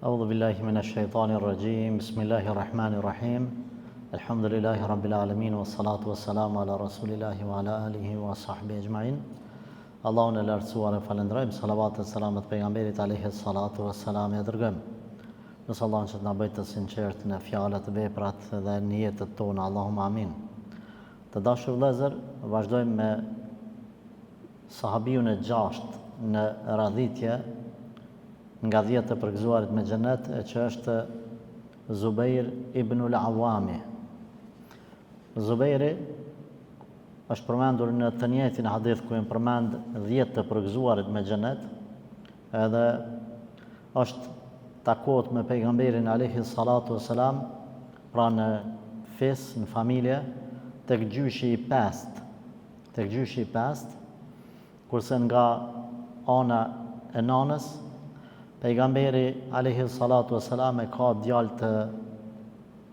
أعوذ بالله من الشيطان الرجيم بسم الله الرحمن الرحيم الحمد لله رب العالمين والصلاة والسلام على رسول الله وعلى آله وصحبه أجمعين Allahun e lartësuar e falenderojmë, salavat e selamet pejgamberit alayhi salatu wassalam e dërgojmë. Nësë Allahun që të na bëjë të sinqert në fjalët, veprat dhe në jetët tona, Allahumma amin. Të dashur vëllezër, vazhdojmë me sahabijun e 6 në radhitje nga 10 të përgëzuarit me xhenet, që është Zubair ibn al-Awami. Zubairi është përmendur në të njëjtin hadith ku janë përmend 10 të përgëzuarit me xhenet, edhe është takohet me pejgamberin alayhi salatu wassalam, pra në fes, në familje, tek gjyshi i pest, kurse nga ana e nanës, pejgamberi alayhi salatu wassalam e ka djalë të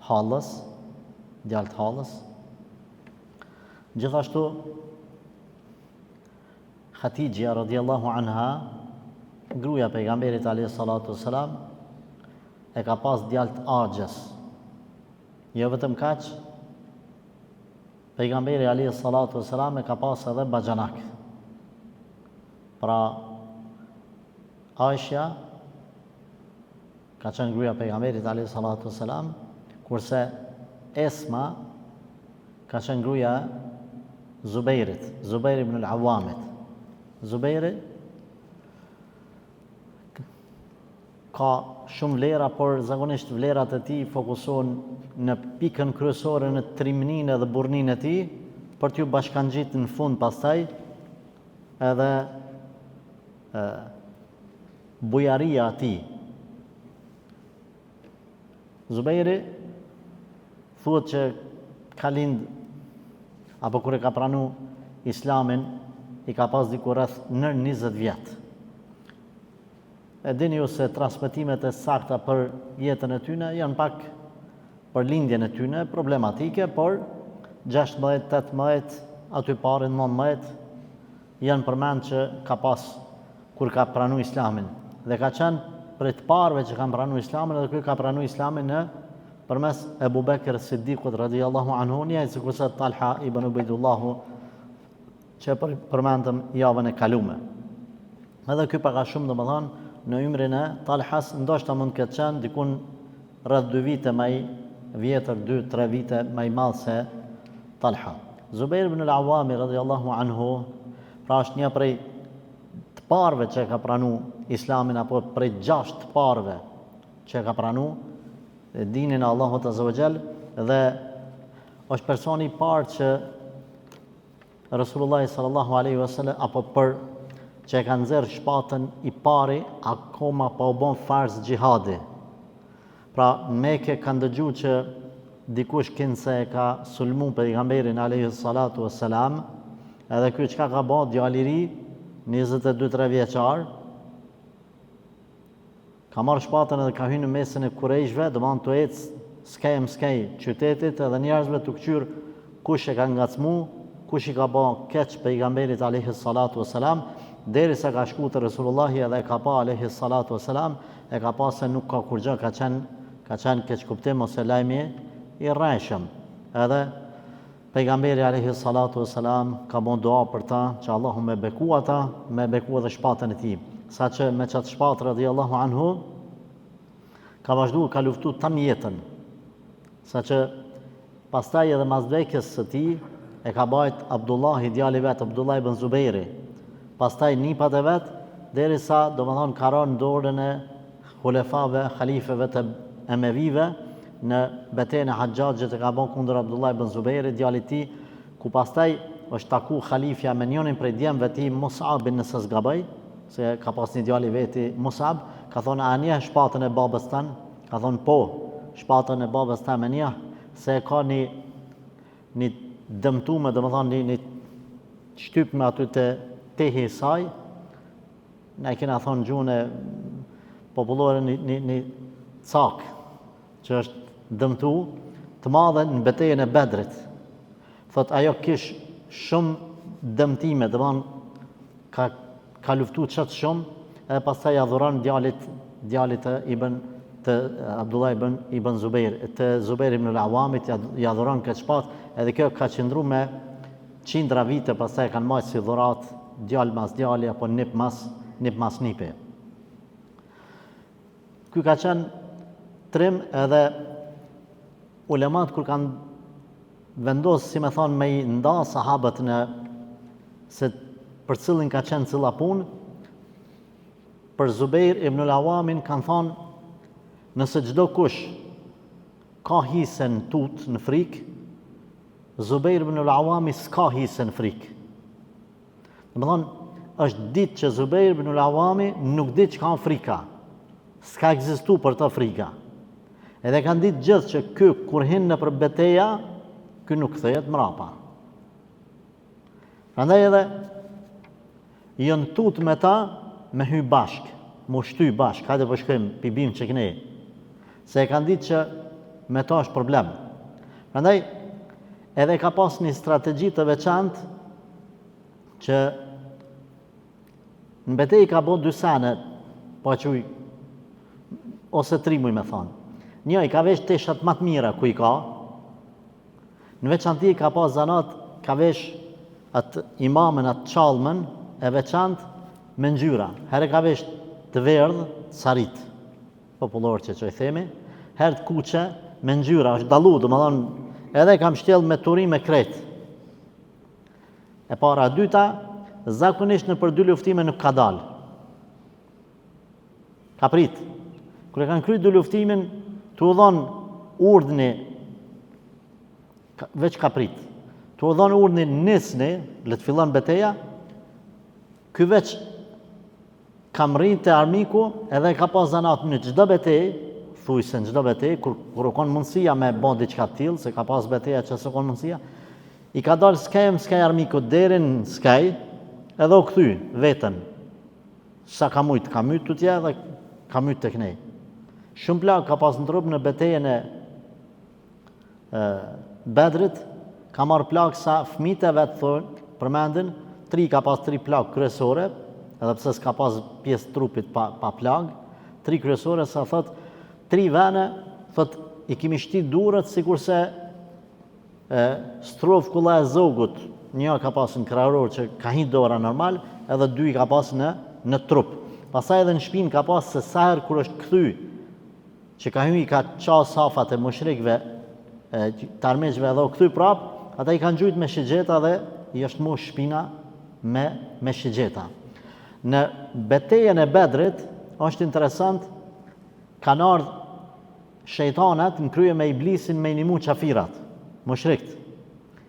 hallës. Gjithashtu Khatijja radhiyallahu anha, gruaja pejgamberit alayhi salatu wassalam, e ka pas djalë të Axhës. Jo vetëm kaq, pejgamberi alayhi salatu wassalam e ka pas edhe baxhanak. Pra Aisha ka qenë gruaja pejgamberit alayhi salatu wassalam, kurse Esma ka qenë gruaja Zubairit, Zubair ibn al-Awamit. Zubairi ka shumë vlera, por zakonisht vlerat e tij fokusohen në pikën kryesore, në trimninë dhe burrninë e tij, për t'ju bashkangjitur në fund pastaj edhe bujaria e tij. Zubairi thuhet që ka lind, apo kur e ka pranu Islamin, i ka pas diku rreth në 20 vjet. E dini ju se transmetimet e sakta për jetën e tyne janë pak për lindjen e tyne problematike, por 16, 18, aty parin 19 janë përmend që ka pas kur ka pranu Islamin. Dhe ka qenë për të parëve që kanë pranu Islamin, dhe ky ka pranu Islamin në përmes Ebu Bekr Siddiqut radhiyallahu anhu, njëjtë sikurse Talha ibn Ubaydullah që përmendëm javën e kaluar. Edhe ky pak a shumë domethënë në ymrin e Talhas, ndoshta mund të ketë qenë dikun rreth 2 vite më i vjetër, 2-3 vite më i madh se Talha. Zubair ibn al-Awami radhiyallahu anhu, pra është një prej të parëve që ka pranu Islamin, apo prej 6 të parëve që ka pranu dinin e Allahut azza wa jall, dhe është personi i parë që Rasulullah sallallahu alaihi wasallam, apo për që e ka nxjerr shpatën i pari akoma pa u bën farz xhihadi. Pra në Mekë kanë dëgjuar që dikush kinse e ka sulmu pejgamberin alaihi salatu wassalam, edhe ky çka ka bë, djalë i ri, 22-23 vjeçar, ka marrë shpatën edhe ka hyrë në mesin e kurejshve, domethënë të ecë skej qytetit, edhe njerëzve të këqyr kush e ka ngacmu, kush i ka bë keq pejgamberit alayhi salatu wassalam, derisa ka shku te Resulullahi edhe ka pa alayhi salatu wassalam, e ka pa se nuk ka kur gjë, ka qenë keq kuptim ose lajmi i rreshëm. Edhe pejgamberi alayhi salatu wassalam ka bën dua për ta që Allahu me beku ata, me beku edhe shpatën e tij. Saqë me çat shpatë radhiyallahu anhu ka vazhduar, ka luftu tan jetën, saqë pastaj edhe mas vdekjes së tij e ka bajt Abdullahi, djali vet, Abdullah ibn Zubairi, pastaj nipat e vet, derisa domethënë ka rënë në dorën e hulefave, halifeve të Emevive në betejën e Haxhaxhit, e ka bën kundër Abdullah ibn Zubairi, djalit tij, ku pastaj është taku halifja me njërin prej djemve të tij, Mus'abin, nëse s'gaboj, se ka pas një djali veti, Mus'ab, ka thonë, a njeh shpatën e babës tanë? Ka thonë, po, shpatën e babës tanë me njeh, se ka një dëmtume, domethënë një shtypme aty te tehi i saj, ne kena thonë gjuhën e popullore një cak, që është dëmtu, të madhe në betejën e Bedrit. Thot, ajo kish shumë dëmtime, domethënë ka luftu qëtë shumë, edhe pastaj adhuron djalit e Ibn të Abdullah ibn Zubair, të Zubair ibn al-Awamit, ja dhuron këtë shpatë, edhe kjo ka qëndru me qindra vite, pastaj kanë marrë si dhurat djalë mas djali apo nip mas nipe. Ky ka qenë trim edhe ulemat kur kanë vendosë, si me thonë, me i nda sahabët në se për cilin ka qenë cilla punë, për Zubair ibn al-Awamin kanë thonë, nëse çdo kush ka hisën tut në frikë, Zubair ibn al-Awami s'ka hisën frikë. Dhe më thonë, është ditë që Zubair ibn al-Awami nuk ditë që ka frika. S'ka ekzistu për të frika. Edhe kanë ditë gjithë që ky kur hinë në për beteja, ky nuk kthehet mrapa. Prandaj edhe jënë tut me ta me hy bashk, mu shty bashk, hajde po shkojmë pibim që këne. Se e kanë ditë që me ta është problem. Prandaj edhe ka pas një strategji të veçantë që në betejë ka bo dy sene, po quj, ose tri muj me thonë. Një i ka vesh teshat më të mira ku i ka, në veçanti i ka pas zanat, ka vesh atë imamën, atë qalmën e veçantë me ngjyra. Herë ka vesh të verdhë, sarit, popullor që i themi, herë të kuqe me ngjyra, është dallu, do më thonë, edhe kam shtjell me turim me kret. E para, dyta, zakonisht në për dy luftime nuk ka dalë. Ka prit. Kër e kanë kryt dy luftimin, të u dhonë urdhni, veç ka prit, të u dhonë urdhni nisni, le të fillon beteja, ky veç kam rritë të armiku, edhe ka pas zanat në çdo betej, thuj se në çdo betej, kur u konë mundësia me bo diçka t'tillë, se ka pas beteja që s'u konë mundësia, i ka dalë skaj armiku derin skaj, edhe u kthy vetën. Sa ka myt të tja dhe ka myt të kënej. Shumë plak ka pas në trup në betejen e Bedrit, ka marrë plak sa fëmijët e vet thonë, përmendin, 3 ka pas 3 plak kryesore, edhe pse s'ka pas pjesë trupit pa plak, 3 kryesore sa thot 3 vene, thot i kemi shtit durët sikurse strofkulla e zogut, një ka pas në krahëror që ka hin dora normal, edhe 2 ka pas në trup. Pastaj edhe në shpinë ka pas se sa herë kur është kthy, që ka hyn i ka qas hafat e mushrikëve, të armiqve edhe u kthy prap, ata i kanë gjujt me shigjeta dhe i është mush shpina me shigjeta. Në betejen e Bedrit është interesant, kanë ardhur shejtanat në krye me iblisin me inimu qafirat, mushrikët.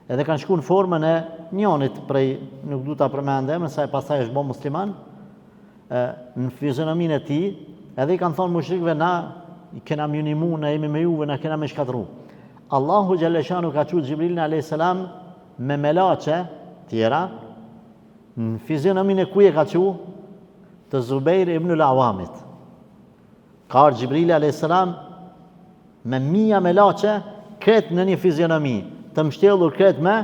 Edhe kanë shku në formën e njonit prej, nuk du ta përmendem, sa e pastaj është bo musliman, në fizionomin e tij, edhe i kanë thonë mushrikëve, na i kena mjunimu, na jemi me juve, na kena me shkatru. Allahu Gjalleshanu ka qut Gjibrilin a.s. me melache tjera, në fizionomin e kuje ka qu të Zubair ibn al-Awamit. Ka arë Gjibrili a.s. me mija melache kretë në një fizionomi, të mshtjellur kretë me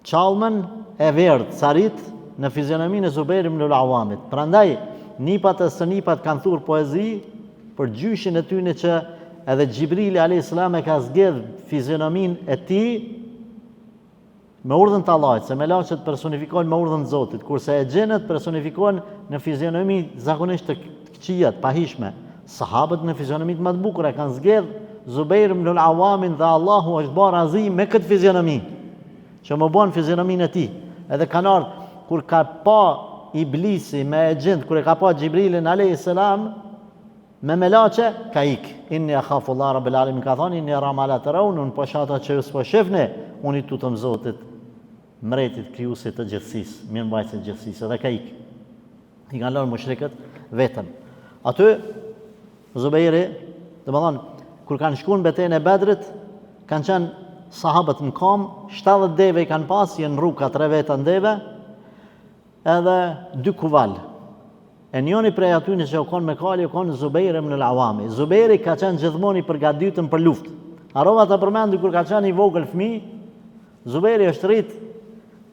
qalmën e verdhë, sarit në fizionomin e Zubair ibn al-Awamit. Prandaj, nipat e së nipat kanë thurë poezi për gjyshin e tyne që edhe Gjibrili a.s. e ka zgjedh fizionomin e ti me urdhën të Allahit, se melaqet personifikojnë me urdhën të Zotit, kurse e gjenët personifikojnë në fizionomi zakonisht të këqijat, pahishme. Sahabët në fizionomit më të bukura kanë zgjedh Zubair ibn al-Awamin dhe Allahu është bërë razi me këtë fizionomi, që më bën fizionomin e ti. Edhe kanë ardhur, kur ka pa iblisi me e gjendë, kur e ka pa Gjibrilin a.s. me melache, ka ik. Inni akhafu Allah Rabbil Alamin, ka thonë, inni ara ma la tarawun, unë po shata që ju s'po shifni, unë i tutëm Zotit, mretit, krijuesit të gjithësisë, mirëmbajtësit të gjithësisë, edhe ka ik. I kanë lënë mushrikët vetëm. Aty, Zubairi, dhe më thonë, kur kanë shku në betejën e Bedrit, kanë qenë sahabët në kam, 70 deve i kanë pas, jenë rruga 3 veta në deve, edhe 2 kuval. E njoni prej atyne që u konë me kali, u konë Zubair ibn al-Awami. Zubairi ka qenë gjithmoni përgatitën për luftë. Arova të përmendi kur ka qenë i vogël fëmijë, Zubairi është rrit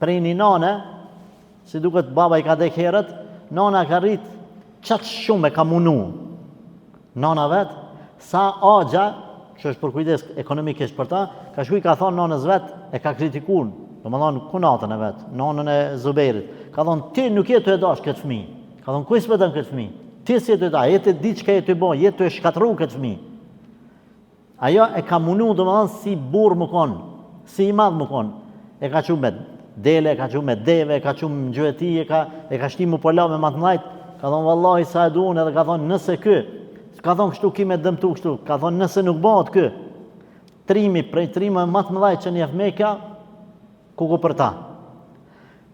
prej një nane, si duket baba i ka dek herët, nana ka rrit qatë shumë e ka munu. nana vet, sa agja, që është për kujdes ekonomikisht për ta, ka shkuj ka thonë nanës vet, e ka kritikuar, domethënë kunatën e vet, nanën e Zubairit. Ka thonë ti nuk je të e dash këtë fëmijë. Ka thonë kush më don këtë fëmijë? Ti si të da, jetë di çka je të bën, jetë të shkatërru këtë fëmijë. Ajo e ka munu domethënë si burr më kon, si i madh më kon. E ka qumë me dele, e ka qumë me deve, e ka qumë në gjuheti, e ka shtimu po la me matë mlajt. Ka thonë vallahi sa e duan, edhe ka thonë nëse ky, ka thonë kështu ki me dëmtu kështu, ka thonë nëse nuk bëhet ky, trimi prej trimëve më të mëdhaj që njeh Mekka, ku për ta.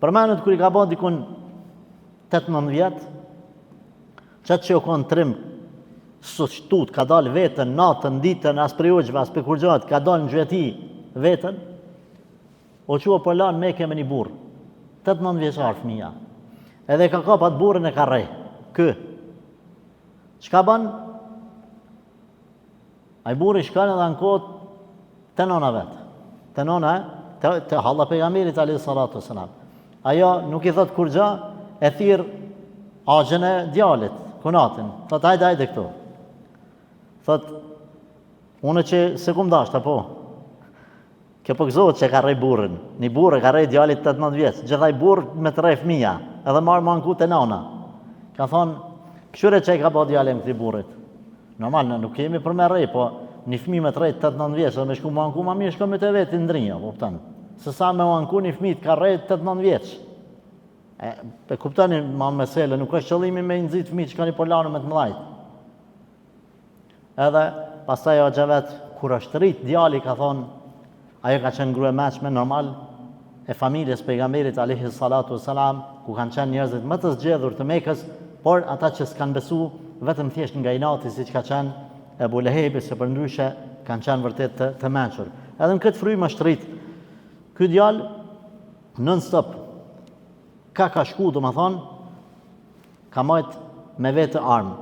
Përmendet kur i ka bën dikun 18 vjet, çat që u kon trim shtut, ka dalë vetën, natën, ditën, as për jugjve, as për kurgjat, ka dalë në gjyëti vetën, o qua për lanë Mekë me një burë, 18 vjeçar fëmija. Edhe ka kapat burën e ka rej, Çka ban? Ai burri shkon edhe ankot te nona vet. Te nona, te halla pejgamberit alayhis salatu wassalam. Ajo nuk i thot kur gjë, e thirr axhën e djalit, kunatin. Thot hajde këtu. Thot unë që se kum dashta po. Kjo po gëzohet që ka rej burrin. Një burrë ka rej djalit 18 vjeç, gjithaj burr me 3 fëmija, edhe marr manku te nona. Ka thonë, këshyre që i ka bë djalim këtij burrit. Normal, nuk kemi për me rej, po një fëmijë me 18 vjeç, edhe me shku manku, ma mirë shko me të vetë ndrinja, kupton. Se sa me manku një fëmijë ka rej 18 vjeç. E kuptoni ma mesele, nuk është qëllimi me nxit fëmijë që kanë po lanë me të mëdhajt. Edhe pastaj o xhavet kur është rrit djali ka thonë, ajo ka qenë grua mëshme normal e familjes pejgamberit alayhis salatu wassalam, ku kanë qenë njerëzit më të zgjedhur të Mekës, por ata që s'kanë besu vetëm thjesht nga inati siç ka qenë Ebu Lehebi, se përndryshe kanë qenë vërtet të mençur. Edhe në këtë frymë është rrit. Ky djalë non stop ka shku, domethënë, ka marrë me vetë armë.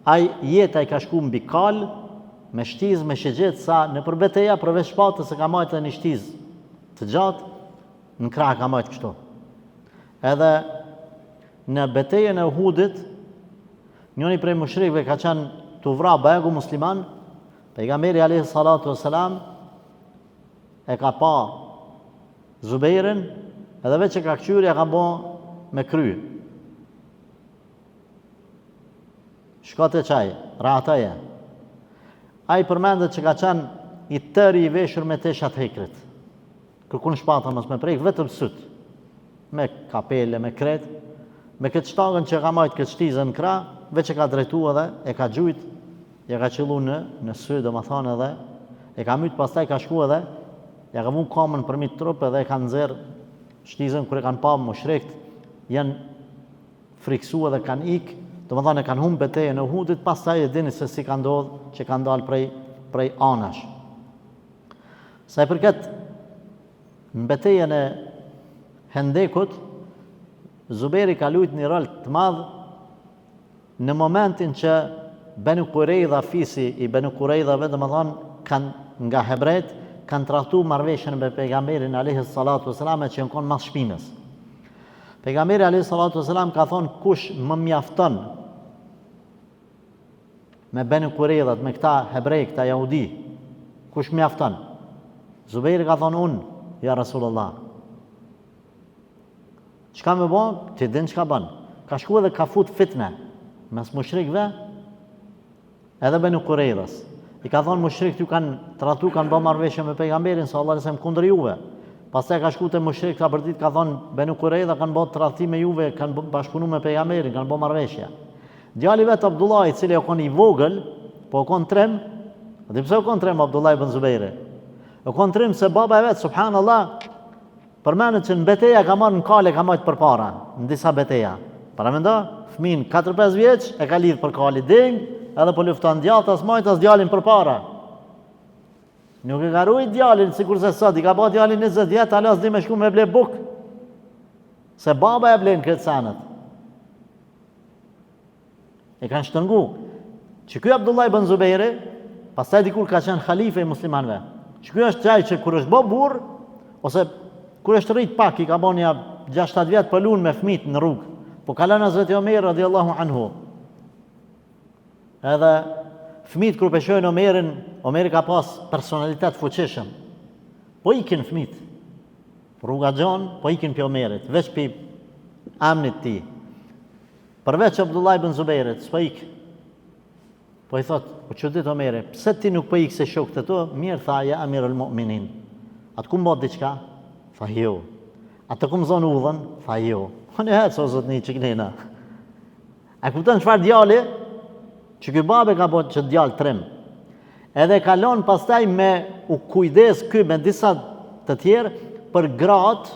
Ai jeta i ka shku mbi kal, me shtizë, me shigjet, sa në përbeteja, përveç shpatës se ka majtë një shtizë të gjatë, në krah ka majtë kështu. Edhe në betejën e Uhudit, njëri prej mushrikëve ka qenë të vra begu musliman, pejgamberi alayhis salatu wassalam e ka pa Zubairin, edhe veç që ka këqyri e ka bo me kry. Shkote qaj, rahataje. Ai përmendet që ka qenë i tëri i veshur me teshat hekrit. Kërkun shpata mos me prejk, vetëm syt. Me kapele, me kret, me këtë shtangën që ka majtë këtë shtizën në krah, veç që ka drejtu edhe, e ka gjujt, ja ka qëllu në sy, dhe më thonë edhe, e ka mytë pastaj ka shku edhe, ja ka mund kamën përmit trup edhe e ka nëzirë shtizën kër e kanë pa mushrekt, janë friksu edhe kanë ikë, do më thonë e kanë humbë betejën e Uhudit, pastaj e dini se si ka ndodhë që kanë dalë prej anash. Sa i përket në betejën e Hendekut, Zubairi ka luajtur një rol të madh në momentin që Banu Qurayza, fisi i Banu Qurayzave, do më thonë nga hebrejt, kanë trahtu marrëveshjen me pejgamberin alayhis salatu wassalam që janë konë mas shpinës. Pejgamberi alayhis salatu wassalam ka thonë kush më mjafton me Banu Qurayzat, me këta hebrej, këta jahudi, kush mjafton? Zubairi ka thonë unë, ja Rasulullah. Çka më bën? Ti din çka bën. Ka shku edhe ka fut fitne mes mushrikëve edhe Banu Qurayzas. I ka thonë mushrikët ju kanë tratu, kanë bërë marrëveshje me pejgamberin sallallahu alajhi wasallam kundër juve. Pastaj ka shku te mushrikët ka përdit, ka thonë Banu Qurayza kanë bërë tradhtim me juve, kanë bashkëpunuar me pejgamberin, kanë bërë marrëveshje. Djali vet Abdullah, i cili o kon i vogël, po o kon trem, dhe pse o kon trem Abdullah ibn Zubairi? O kon trem se baba e vet, subhanallah, përmendet që në beteja ka marrë në kale, ka marrë përpara, në disa beteja. Para mendo, fëmin 4-5 vjeç e ka lidh për kali ding, edhe po lufton djathtë as majtas djalin përpara. Nuk e ka ruajt djalin sikur se sot, i ka bë djalin 20 vjet, alas di me shku me ble buk. Se baba e blen këtë sanët. E kanë shtëngu që ky Abdullah ibn Zubairi, pastaj dikur ka qenë halife i muslimanëve. Që ky është çaj që kur është bë burr, ose kur është rrit pak, i ka bën ja 6-7 vjet po lun me fëmijët në rrugë. Po ka lënë Hazreti Omer radhiyallahu anhu. Edhe fëmijët kur peshojnë Omerin, Omeri ka pas personalitet fuqishëm. Po ikin fëmijët. Rruga Gjon, po ikin për Omerit, veç për amnit ti. Përveç Abdullah ibn Zubairit, s'po ik. Po i thot, po që ditë Omeri, pse ti nuk po ik se shokët e tu? Mirë tha, ja Amir al-Mu'minin. Atë ku mbot diqka? Tha jo. Atë ku më zonë udhën? Tha jo. Po në hetë, so zotni që kënina. A kupton çfarë djali? Që ky babe ka bërë që djalë trim. Edhe kalon pastaj me u kujdes ky me disa të tjerë për gratë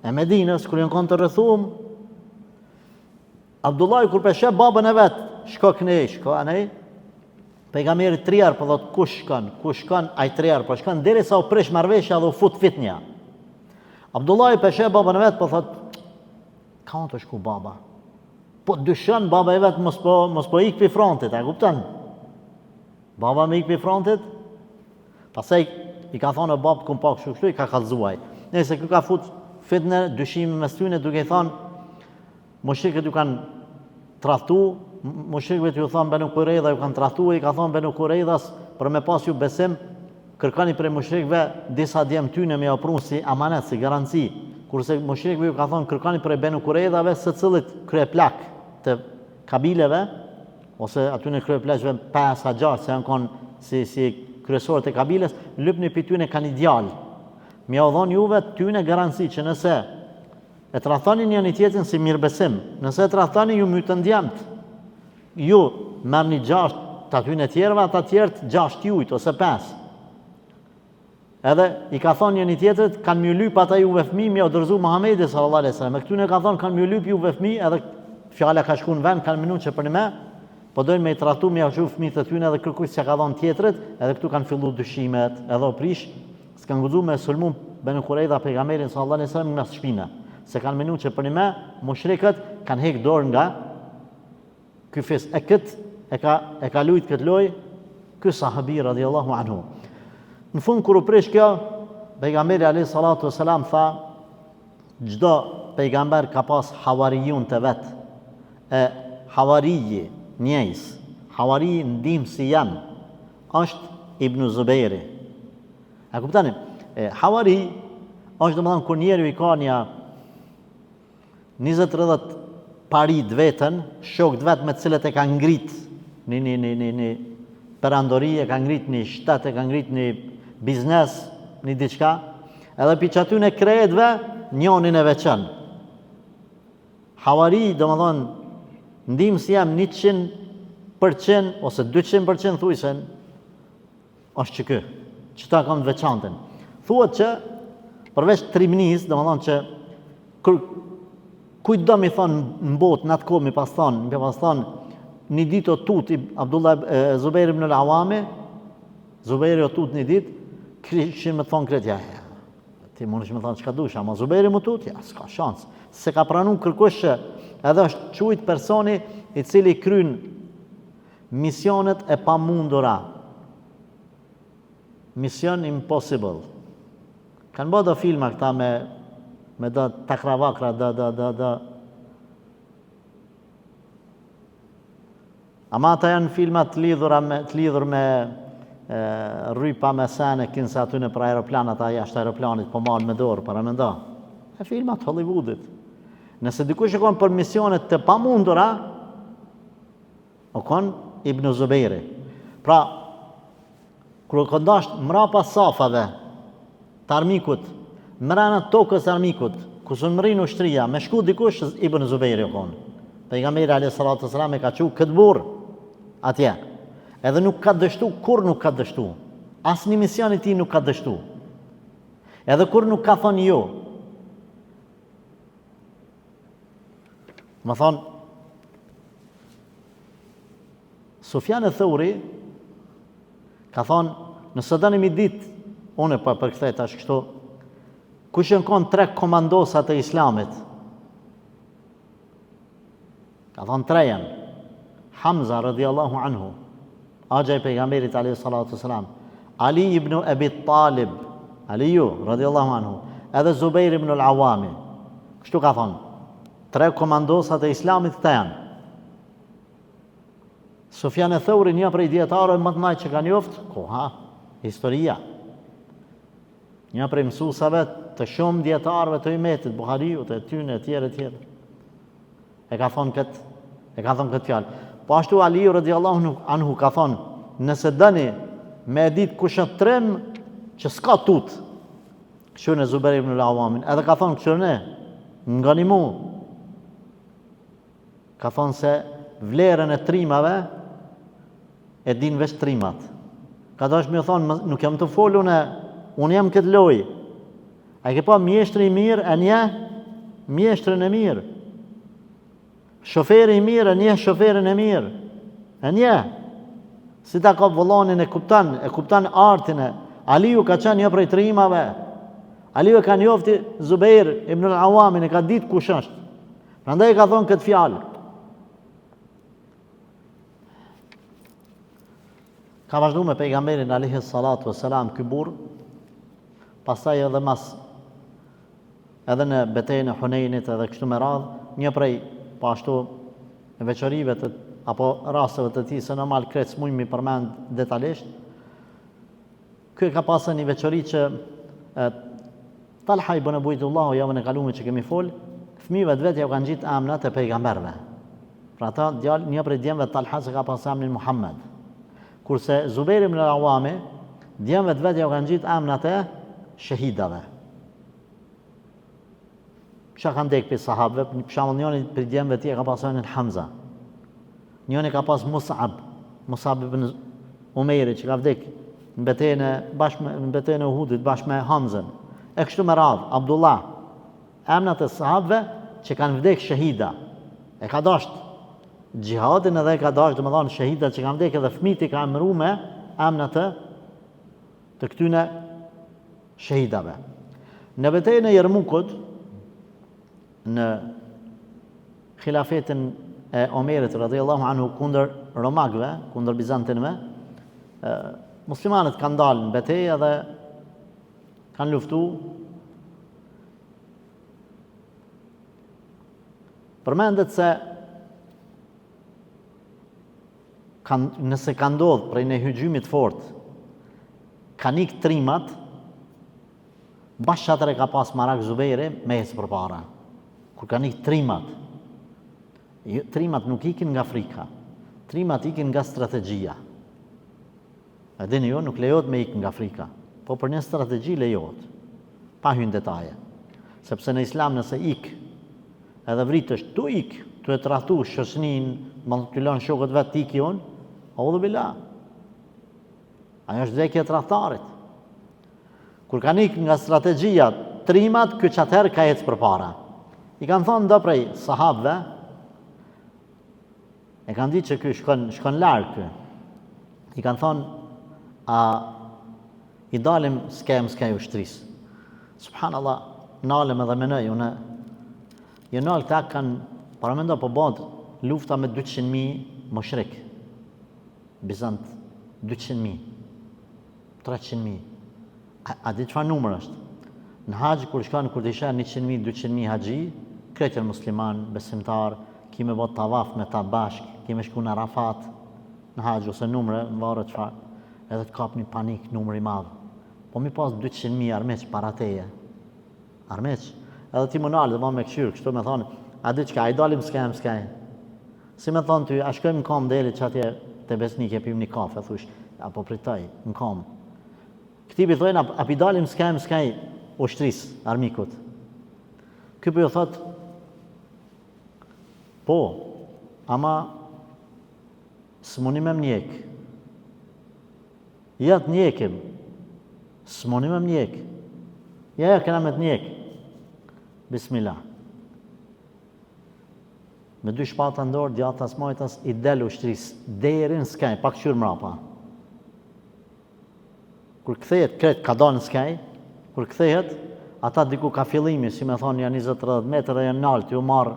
e Medinës, kur janë konë të rrethum. Abdullah kur peshe babën e vetë, shko kënej, shko anej, pejgamberi 3 herë po thot kush shkon, ai 3 herë po shkon derisa u prish marrveshja dhe u fut fitnja. Abdullah peshe babën e vetë po thot, ka unë të shku baba. Po dyshon baba e vetë mos po ik pi frontit, a kupton? Baba me ik pi frontit, pastaj i ka thonë babë kum pak kështu, i ka kallzuaj. Nëse kë ka fut fitnë, dyshime mes tyne duke i thonë, mushrikët ju kanë tradhtu, mushrikëve ju thonë Banu Qurayza ju kanë tradhtu, i ka thonë Banu Qurayzas për me pas ju besim, kërkoni prej mushrikëve disa djem tyne me ofru si amanet, si garanci. Kurse mushrikëve ju ka thonë kërkoni prej Banu Qurayzave se cilët kryeplak të kabileve, ose aty në kryeplaqve 5-6 se janë konë si kryesorët e kabiles, lypni për tyne kanë ideal. Mi au dhonë juve tyne garanci që nëse e tradhtoni njëri tjetrin si mirëbesim, nëse e tradhtoni ju mytën djemt, ju merrni 6 të atyne tjerëve, ata tjerët 6 jujt ose 5. Edhe i ka thonë njëri tjetrit, kanë mjë lyp ata juve fëmi, mi au dërzu Muhamedi sallallahu alaihi wasallam. E këtyne ka thonë kanë mjë lyp juve fëmi, edhe fjala ka shku në vend, kanë minu që për një me, po dojnë me i trahtu, me jaqu fëmijët e tyne edhe kërkush që ka thonë tjetrit, edhe këtu kanë fillu dyshimet, edhe oprish, s'kanë guxu me sulmu Banu Qurayza pejgamberin sallallahu alaihi wasallam në shpina. Se kanë menu që për një me, mushrikët kanë hek dorë nga ky fes. E ka lujt këtë loj, ky sahabi radhiyallahu anhu. Në fund kur u prish kjo, pejgamberi alayhi salatu wasalam tha, çdo pejgamber ka pas havarijun të vet. E havariji, njejs, havari ndihmësi jam, është Ibn Zubairi. A kuptani? Havari është domethënë kur njeriu i ka një 20-30 parit vetën, shokët vetë me cilët e ka ngrit një perandori, e ka ngrit një shtet, e ka ngrit një biznes, një diçka, edhe për që aty në krejetve njonin e veçën. Havari, do më thonë, ndimë si jam 100% ose 200% thujsen, është që kë, që ta kam të veçantën. Thuhet që, përveç trimnis, do më thonë që, kujt do mi thonë në botë, në atë kohë mi pas thonë, një ditë o tut, Zubair ibn al-Awami, Zubairi o tut një ditë, kishin me thonë kretë, ti mund është me thonë që ka dusha, ama Zubairi mu tut, s'ka shansë. Se ka pranun kërkush që edhe është qujt personi i cili kryn misionet e pamundura. Mission impossible. Kanë bërë do filma këta me do takravakra, Ama ata janë filmat të lidhur me rrypa me sene, kinë se aty në për aeroplan, ata jashtë aeroplanit po marrë me dorë, para me nda. E filmat Hollywoodit. Nëse dikush e konë për misionet të pamundura, o konë Ibn Zubairi. Pra, kërë këndasht mrapa safave të armikut, mrena tokës armikut, kusë në mërinë ushtria, me shku dikush Ibn Zubairi o konë. Pejgamberi alayhi salatu wasalam e ka qu këtë burë atje. Edhe nuk ka dështu, kur nuk ka dështu. Asë një mision i ti nuk ka dështu. Edhe kur nuk ka thonë jo. Më thonë, Sufjan e Thauri ka thonë, nësë dëni mi ditë, une për këthejt ashtë kështu, kush në konë 3 komandosat e islamit? Ka thonë 3 janë. Hamza radhiyallahu anhu, agja i pejgamberit alayhi salatu wasalam, Ali ibn Abi Talib, Aliu radhiyallahu anhu, edhe Zubair ibn al-Awami. Kështu ka thonë, 3 komandosat e islamit këta janë. Sufjan e Thauri, një prej dietarëve më të mëdhenj që kanë njoft, koha, historia. Një prej mësuesave të shumë dietarëve të umetit, Buhariut, e tyne, e tjerë. E ka thonë këtë fjalë. Po ashtu Aliu radiallahu anhu ka thonë, nëse dëni me ditë kush është trem që s'ka tut, kështu në Zubair ibn al-Awamin, edhe ka thonë kështu ne, ngani mu. Ka thonë se vlerën e trimave e din veç trimat. Ka dash me thonë, nuk jam të folu unë jam këtë loj. A ke pa mjeshtri i mirë, e nje mjeshtrin e mirë. Shoferi i mirë, e nje shoferin e mirë. E nje. Si ta ka vëllanin e kuptan artin e. Aliu ka qenë një prej trimave. Aliu e ka njofti Zubair ibn al-Awamin, e ka ditë kush është. Prandaj ka thonë këtë fjalë. Ka vazhdu me pejgamberin alayhi salatu wassalam ky burr, pastaj edhe në betejën e Hunenit edhe kështu me radhë, një prej po ashtu veçorive apo rasteve të tij, se normal krejt s'mujmë i përmend detajisht. Ky ka pasur një veçori që Talha ibn Ubaydullah, javën e kaluar që kemi fol, fëmijëve të vet ja kanë gjitë emrat e pejgamberëve. Pra ata një prej djemve Talha se ka pasur emrin Muhammed. Kurse Zubair ibn al-Awami, djemve të vet ja kanë gjitë emrat e shahidave. Çka kanë ndek për sahabëve, për shembull njëri për djemve të tjerë ka pasur emrin Hamza. Njëri ka pas Mus'ab ibn Umair që ka vdek në betejën e Uhudit bashkë me Hamzën. E kështu me radhë, Abdullah, emrat e sahabëve që kanë vdek shahida. E ka dashur gjihadin edhe e ka dashur, domethënë shahida që kanë vdek edhe fëmijët i ka emëruar me emrat të këtyne shahidave. Në betejën e Jermukut, në khilafetin e Omerit radhiyallahu anhu kundër romakëve, kundër bizantinëve, muslimanët kanë dalë në betejë dhe kanë luftu. Përmendet se nëse ka ndodhur prej një hyjimit fort, kanë ikë trimat, bashkë atëre ka pas marak Zubairi me ecë përpara. Kur kanë ikë trimat nuk ikin nga frika, trimat ikin nga strategjia. E dini jo, nuk lejohet me ikë nga frika, po për një strategji lejohet, pa hyrë detaje. Sepse në Islam nëse ikë, edhe vritësh, tu ikë, tu e trahtu shoqënin, më të lënë shokët vetë tiki unë, audhu billah. Ajo është vdekja e tradhtarit. Kur kanë ikë nga strategjia trimat, ky çatëherë ka ecë përpara. I kanë thonë do prej sahabëve, e kanë ditë që ky shkon larg ky. I kanë thonë, a i dalim s'ke ushtrisë. Subhanallah, nalem edhe menoj, jo nalë këta kanë paramendo po bënd lufta me 200.000 moshrik. Bizant, 200.000, 300.000. A di çfarë numër është? Në haxh kur shkon kur të isha 100.000, 200.000 haxhi, kretën musliman, besimtar, kime bot tavaf me ta bashk, kime shku në Arafat, në haxh ose numre, në varë çfarë, edhe të kap një panik, numër i madh. Po mi pas 200.000 armeq para teje. Armeq, edhe ti më nalë dhe ma me këshyrë, kështu me thonë, a di qka, i dalim s'kaj. Si me thonë ty, a shkojmë në kam deli që atje të besnike, pim një kafe, thush, apo pritaj, në kam. Këti bi thojnë, a pi dalim s'kaj ushtris, armikut. Ky për ju thot, po, ama s'munim e mnjek. Jatë njekim, s'munim e mnjek. Ja, këna me të njek. Bismillah. Me 2 shpata ndorë, djatas majtas, i del ushtris, derin s'kaj, pak qyrë mrapa. Kur kthehet, kretë ka dalë në skaj, kur kthehet, ata diku ka fillimi, si me thonë janë 20-30 metrë dhe janë naltë, ju marë,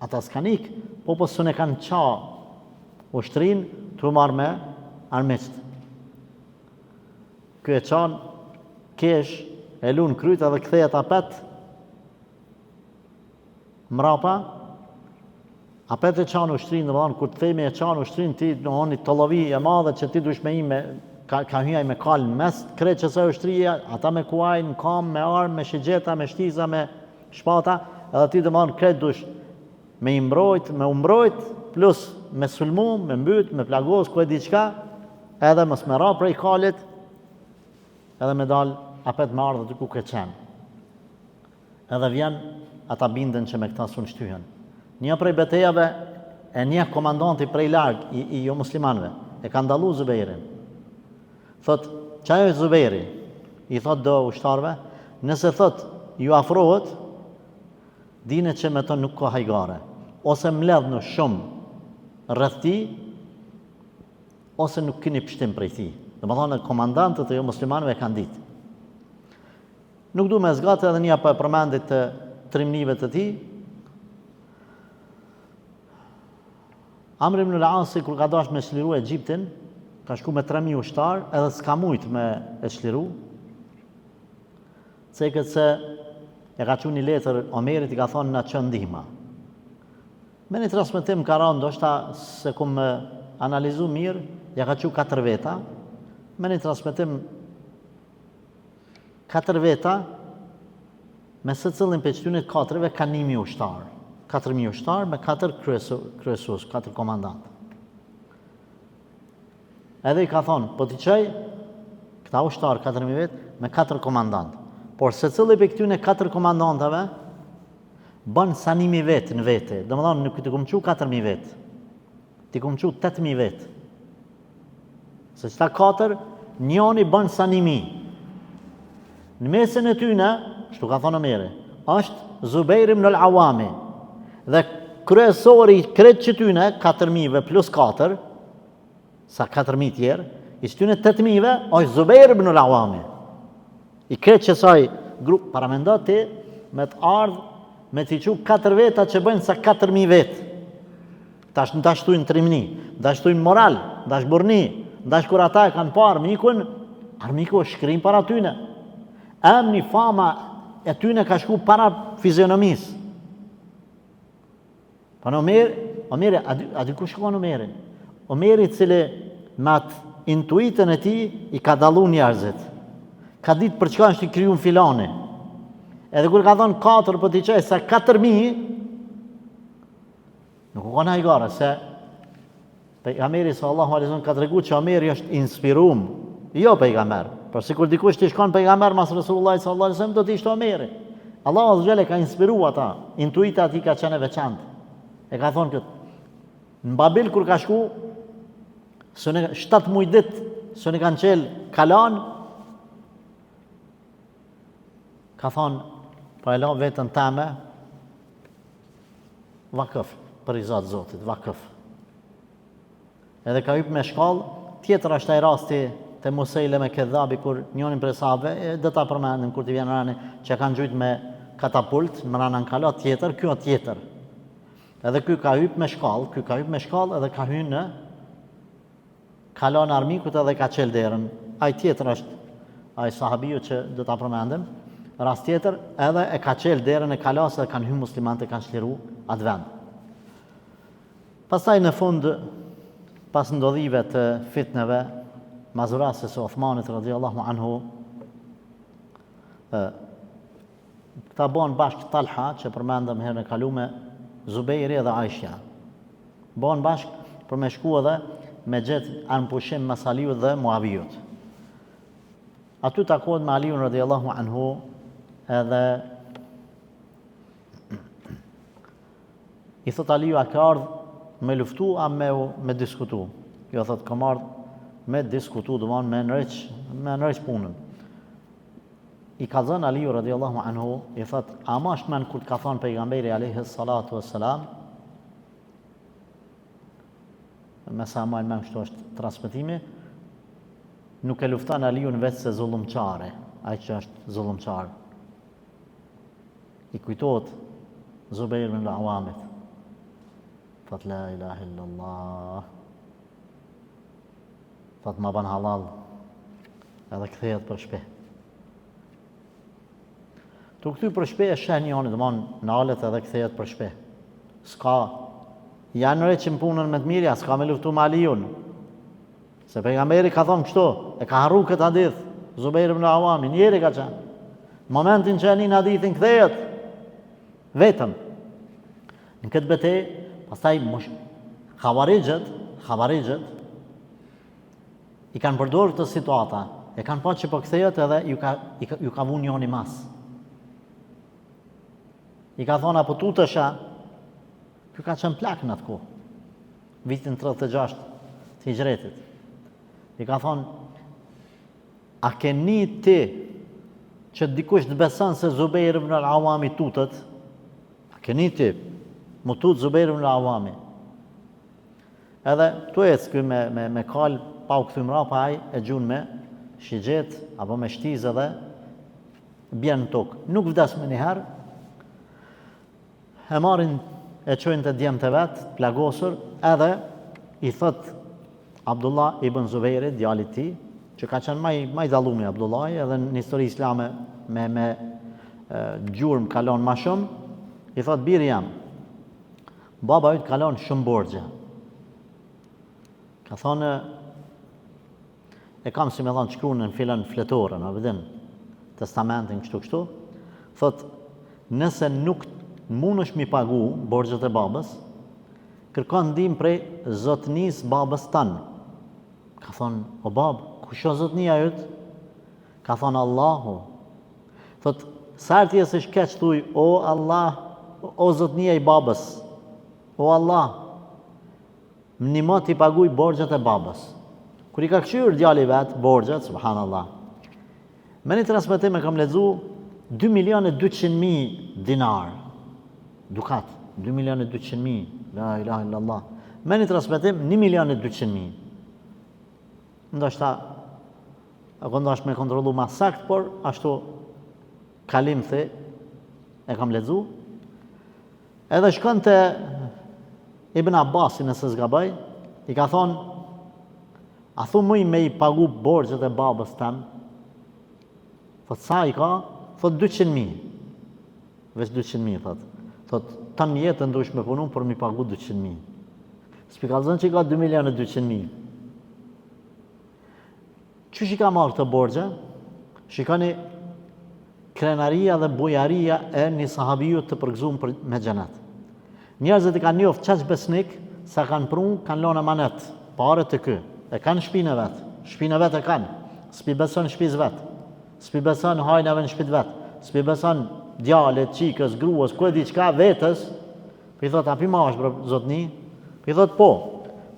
ata s'kan ikë, po së ne kanë qa ushtrin, të ju marë me armeqët. Kjo e qanë, kesh, e lunë kryta dhe kthehet apet, mrapa, Apet e qanë ushtrin, dhe më dhanë, kur të themi e qanë ushtrin, ti në honi të lovi e madhe që ti dush me ime, ka hyjaj me kalën mes, krejt që sa ushtria, ata me kuaj, në kam, me armë, me shigjeta, me shtiza, me shpata, edhe ti dhe më dhanë, krejt dush me imbrojt, me umbrojt, plus me sulmu, me mbyt, me plagos, ku e diqka, edhe mos me ra prej kalit, edhe me dal apet me ardhë të ku ke qenë. Edhe vjen, ata binden që me këta sun shtyhen. Një prej betejave e një komandanti prej larg i jo muslimanve, e ka ndalu Zubejrin. Thot, qaj është Zubejri? I thot do ushtarve, nëse thot ju afrohet, dine që me të nuk ka hajgare. Ose mledh në shumë rreth ti, ose nuk keni pështim prej ti. Dhe më thonë, komandantët e jo muslimanve kanë ditë. Nuk du me zgatë edhe një për përmendit të trimnive të ti. Amr ibn al-Asi, kur ka dash me çliru Egjiptin, ka shku me 3.000 ushtar, edhe s'ka mujt me e çliru. Ceket se e ka qenë një letër Omerit, i ka thonë na çon ndihma. Me një transmetim ka rënë, ndoshta se kum analizu mirë, ja ka qenë 4 veta. Me një transmetim 4 veta, me së cilin për qëtynit 4-ve ka 1.000 ushtar. 4.000 ushtar me 4 kryesus, 4 komandant. Edhe i ka thonë, po t'i qaj, këta ushtar 4.000 vetë, me 4 komandant. Por se cili për këtyne 4 komandantave, bën sa 1.000 vetë në vete. Dhe më thonë, nuk t'i kumë qu 4.000 vetë, t'i kumë qu 8.000 vetë. Se qëta 4, njoni bën sa 1.000. Në mesin e tyne, shtu ka thonë Omeri, është Zubejrim në l'Awami, dhe kryesori kretë që tyne, 4.000 plus 4, sa 4.000 tjerë, i që tyne 8.000, është Zubejrim në l'Awami. I kretë që saj grupë, paramendo ti, me të ardhë, me t'i qu 4 veta që bëjnë sa 4.000 vetë. Tash në dashtojnë trimni, dashtojnë moral, dash burni, dash kur ata e kanë pa armikun, armiku është shkrim para tyne. Emni, fama e tyne ka shku para fizionomisë. Pa në Omeri, a dy ku shkon Omeri? Omeri cili me atë intuitën e ti i ka dalu njerëzit. Ka ditë për çka është i kriju në filani. Edhe kur ka thonë 4 për t'i qaj sa 4.000, nuk u kanë hajgare, se pejgamberi sallallahu alaihi wasallam ka tregu që Omeri është inspirum, jo pejgamber. Por sikur dikush t'i shkon pejgamber mas Resulullah sallallahu alaihi wasallam, do t'i ishte Omeri. Allahu azza jalla ka inspiruar ata, intuita ati ka qenë e veçantë. E ka thonë këtë. Në Babil kur ka shku, 7 muaj ditë, së ne kanë qelë kalan, ka thonë, pa e la vetën teme, vakëf, për i zatë Zotit, vakëf. Edhe ka hypë me shkallë, tjetër është ai rasti të Musejle me Kedhabi, kur njonin për sahabëve, dhe ta përmendim kur t'i vjen rani, që kanë gjujt me katapult, më rana në kalat tjetër, kjo tjetër. Edhe ky ka hypë me shkallë, edhe ka hynë në kalan armikut edhe ka qelë derën. Ai tjetër është, ai sahabiju që dhe ta përmendim, rast tjetër, edhe e ka qelë derën e kalasë dhe kanë hynë muslimante, kanë shliru atë vend. Pastaj në fund, pas ndodhive të fitneve, mazurasës e Othmanit radhiyallahu anhu, këta bon bashkë Talha, që përmendëm herën e kalume, Zubejri edhe Aisha. Bon bashkë për me shku edhe me gjetë anë pushim mes Aliut dhe Muavijut. Aty takohet me Aliun radhiyallahu anhu, edhe i thot Aliu, a ka ardhë me luftu a me diskutu? Jo thot, kam ardhë me diskutu, do me nërëq punën. I ka zënë Aliu radhiyallahu anhu, i thot, a ma shmen kur ka thonë pejgamberi alayhi salatu wassalam, me sa majnë me kështu është transmetimi, nuk e luftan Aliun vetë se zullumqare, ai që është zullumqar. I kujtohet Zubair ibn al-Awamit. Thot la ilaha illallah. Thot ma ban halal. Edhe kthehet për shpe. Tu këty për shpe e shen njani, dhe mon në alet edhe kthehet për shpe. Ska janë rëqin punën me të mirja, s'ka me luftu me Aliun. Se pejgamberi ka thonë kështu, e ka harru këtë hadith, Zubair ibn Awami, njeri ka qenë. Momentin që e një hadithin kthejet, vetëm. Në këtë betej, pastaj Khawarijët, i kanë përdorur këtë situata, e kanë pa që po kthejet edhe ju ka vu njoni mas. I ka thonë, apo tutësha, kjo ka qenë plak në atë kohë, vitin 36 të hijretit. I ka thonë, a keni ti që dikush të beson se Zubair ibn al-Awami tutët? A keni ti mu tut Zubair ibn al-Awami? Edhe tu ecë këj me kal, pa u këthy mra, pa aj e gjun me shigjet, apo me shtiz edhe, bjen në tokë. Nuk vdes me njëherë, e marin e qojnë të djemë të vetë, plagosur, edhe i thët Abdullah ibn Zubejri, djalit ti, që ka qenë maj dallumi Abdullah, edhe në histori islame me gjurëm kalon ma shumë, i thët biri jam, baba jëtë kalon shumë borgje. Ka thonë, e kam si me thonë qkru në filën fletore, në vëdin, testamentin kështu, thët, nëse nuk mund është mi pagu borgjet e babës, kërkon ndim prej zotnis babës tanë. Ka thonë, o babë, kush o zotnia jëtë? Ka thonë, Allahu. Thot, sartë jesë është keqë thuj, o Allah, o zotnia i babës, o Allah, më një mot i paguj borgjet e babës. Kër i ka këshyrë djali vetë, borgjet, subhanallah, me një transmetim e kam lexu 2.200.000 dinar, dukat, 2.200.000, la ilaha illallah. Me një transmetim, 1.200.000. Ndoshta, ako ndosh me kontrolu ma sakt, por ashtu kalim the, e kam lexu. Edhe shkon te Ibn Abbasi, nëse s'gabaj, i ka thonë, a thu muj me i pagu borgjet e babës tem? Thot, sa i ka? Thot, 200.000. Veç 200.000, thot. Thot, ta një jetë ndush me punu, për mi pagu 200.000. S'pikallëzën që i ka 2.200.000. Qysh i ka marrë këtë borgje? Shikoni krenaria dhe bujaria e një sahabiju të përgzum me xhenet. Njerëzit i kanë njoftë qaq besnik, sa kanë prunë, kanë lënë amanet, pare të kë, e kanë shpinë e vetë e kanë, s'pi beson shpiz vetë, s'pi beson hajnave në shpit vetë, s'pi beson djalet, qikës, gruës, ku e di qka vetës, për i thot, api ma është për zotni, për i thot, po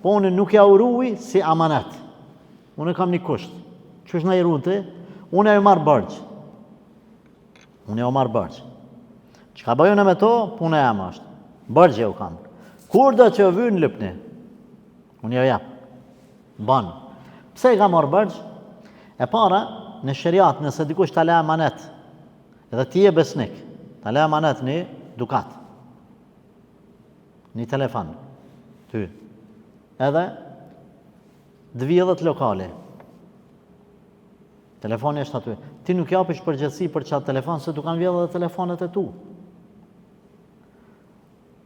unë nuk ja urui si amanet, unë kam një kusht, që është në i runti, unë e u marë bërgjë, që ka bëjune me to, punë e jam është, bërgjë u kam, kur do që vynë lëpni, unë jo japë, banë, pse i ka marë bërgjë, e para, në shëriat, nëse dikush të le amanet, edhe ti e besnik, të le amanet një dukat, një telefon, ty, edhe dvjedhët lokali, telefoni është aty, ti nuk japish përgjithësi për qatë telefon, se tu kanë vjedhë dhe telefonet e tu.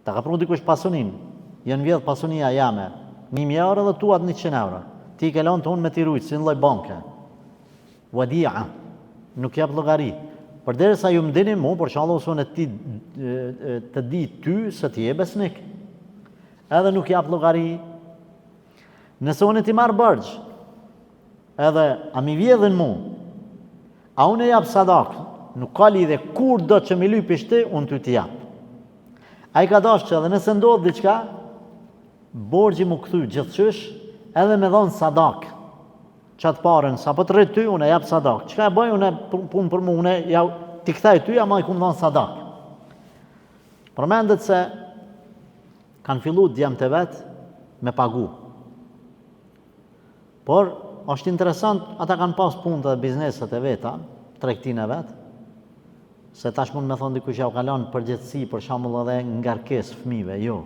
Ta ka pru dikush pasunin, jenë vjedhë pasunia jame, 1.000 euro dhe tu atë 100 euro, ti i kelon të unë me ti rujtë, si në loj banke, wadia, nuk jap llogari. Përderisa ju më dini mu, për shkak se unë të di ty se ti je besnik. Edhe nuk jap llogari. Nëse unë ti marr bërgjë, edhe a mi vjedhin mu, a unë jap sadak, nuk ka lidhje kur do që mi lypish ti, unë ty t'i jap. A i ka dash që edhe nëse ndodh diçka, borgji mu kthy gjithçysh, edhe me dhon sadak. Qatë parën, sa po të rritë ty, unë e japë sadak. Qëka e bëj, unë e punë për mu, unë e t'i kthej ty, ama i kumë dhonë sadak. Përmendet se kanë fillu djemë të vetë me pagu. Por, është interesant, ata kanë pas punë dhe bizneset e veta, tregtin e vetë, se tash mund me thonë dikush ja u kalon përgjithësi, për shembull edhe ngarkes fëmijëve, jo.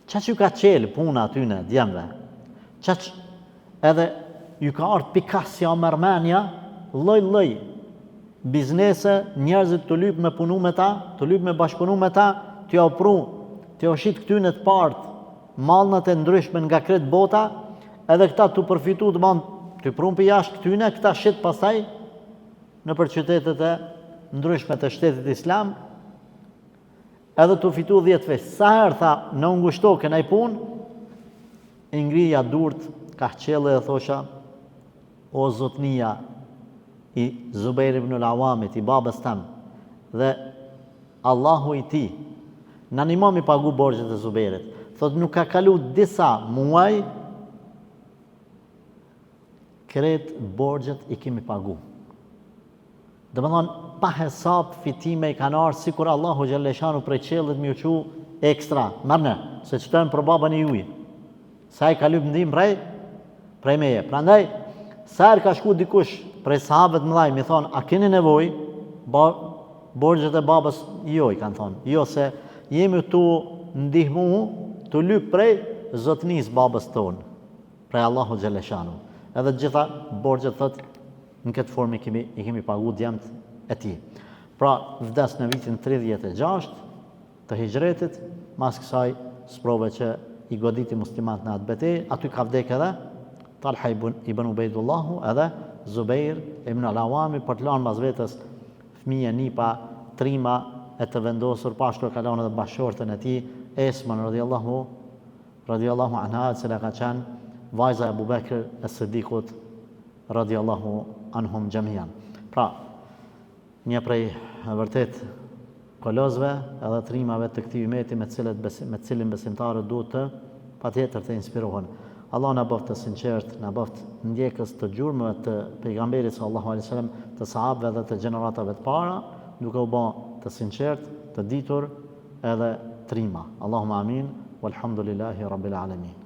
Qa që ju ka qelë puna atyne, djemve, qa që edhe ju ka ardhë pikasja o mërmenja, loj, biznese, njerëzit të lypë me punu me ta, të lypë me bashkëpunu me ta, të ja pru të oshit këtyne të partë, mallnat e ndryshme nga kretë bota, edhe këta të përfitu të të prunë për jashtë këtyne, këta shit pasaj në për qytetet e ndryshme të shtetit islam, edhe të fitu 10 veç. Sa herë tha, në ngushto kënaj punë, i ngrija durt, ka qelle dhe thosha, o zotnia i Zubair ibn al-Awamit, i babës tem, dhe Allahu i ti, në animon mi pagu borxhet e Zubairit. Thot, nuk ka kalu disa muaj, kret borxhet i kemi pagu. Dhe më thonë, pa hesab fitime i kanë arë, si kur Allahu Gjelleshanu prej qellit mi uqu ekstra, mërne, se qëtojnë për babën i ujë. Sa i ka lyp ndim prej meje. Prandaj, sa ka shku dikush prej sahabët mëdhaj, mi thonë, a keni nevoj, borxhet e babës joj, kanë thonë. Jo, se jemi tu ndihmu, tu lyp prej zotnis babës tonë, prej Allahu Gjelleshanu. Edhe gjitha borxhet thot në këtë formë i kemi pagu djemët e ti. Pra, vdes në vitin 36 të hijretit, mas kësaj sprove që i goditi muslimat në atë betej, aty ka vdek edhe Talha ibn Ubejdullahu edhe Zubair ibn al-Awami për të lanë mas vetës fëmije nipa trima e të vendosur, pashtu e ka lanë edhe bashortën e ti, Esmën radiallahu anha, cila ka qenë vajza e Abu Bekr e Sidikut radiallahu anhum gjemian. Pra, një prej vërtet kolozve edhe trimave të këtij umeti me cilin besimtarët duhet të patjetër të inspirohen. Allah na bëft të sinqert, na bëft ndjekës të gjurmëve të pejgamberit sallallahu alaihi wasallam, të sahabëve dhe të gjeneratave të para, duke u bë të sinqert, të ditur edhe trima. Allahumma amin, walhamdulillahi rabbil alamin.